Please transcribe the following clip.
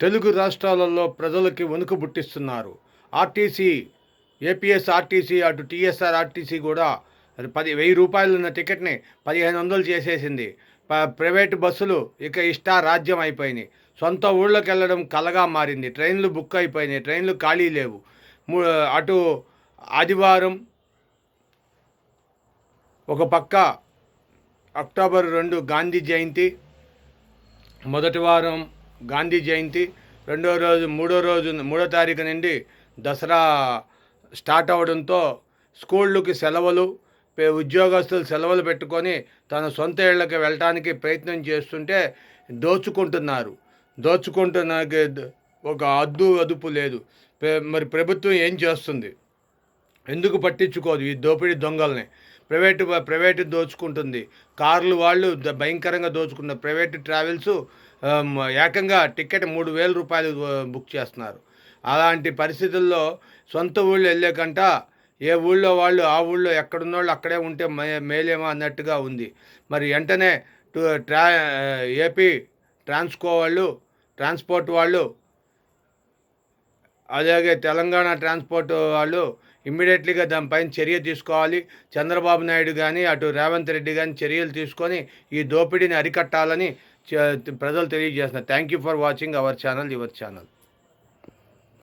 తెలుగు రాష్ట్రాలలో ప్రజలకి వణుకు పుట్టిస్తున్నారు. ఆర్టీసీ, ఏపీఎస్ఆర్టీసీ, అటు టీఎస్ఆర్ఆర్టీసీ కూడా ₹1000 ఉన్న టికెట్‌ని 1500 చేసేసింది. ప్రైవేటు బస్సులు ఇక ఇష్టారాజ్యం అయిపోయినాయి. సొంత ఊళ్ళకెళ్ళడం కలగా మారింది. ట్రైన్లు బుక్ అయిపోయినాయి. ట్రైన్లు ఖాళీ లేవు. ము అటు ఆదివారం ఒక పక్క అక్టోబర్ 2 గాంధీ జయంతి, మొదటి వారం గాంధీ జయంతి, మూడో తారీఖు నుండి దసరా స్టార్ట్ అవడంతో స్కూళ్ళకి సెలవులు, ఉద్యోగస్తులు సెలవులు పెట్టుకొని తన సొంత ఇళ్ళకి వెళ్ళటానికి ప్రయత్నం చేస్తుంటే దోచుకుంటున్నారు. ఒక అదుపు లేదు. ప్రభుత్వం ఏం చేస్తుంది? ఎందుకు పట్టించుకోదు ఈ దోపిడీ దొంగల్ని? ప్రైవేటు దోచుకుంటుంది. కార్లు వాళ్ళు భయంకరంగా దోచుకున్నారు. ప్రైవేటు ట్రావెల్స్ ఏకంగా టికెట్ ₹3000 బుక్ చేస్తున్నారు. అలాంటి పరిస్థితుల్లో సొంత ఊళ్ళు వెళ్ళే కంట ఏ ఊళ్ళో వాళ్ళు ఆ ఊళ్ళో ఎక్కడున్నోళ్ళు అక్కడే ఉంటే మేలేమో అన్నట్టుగా ఉంది. మరి వెంటనే ఏపీ ట్రాన్స్పోర్ట్ వాళ్ళు, అలాగే తెలంగాణ ట్రాన్స్పోర్ట్ వాళ్ళు ఇమ్మీడియట్లీగా దానిపైన చర్య తీసుకోవాలి. చంద్రబాబు నాయుడు కానీ అటు రేవంత్ రెడ్డి కానీ చర్యలు తీసుకొని ఈ దోపిడీని అరికట్టాలని ప్రజలు తెలియజేస్తున్నారు. Thank you for watching our channel, your channel.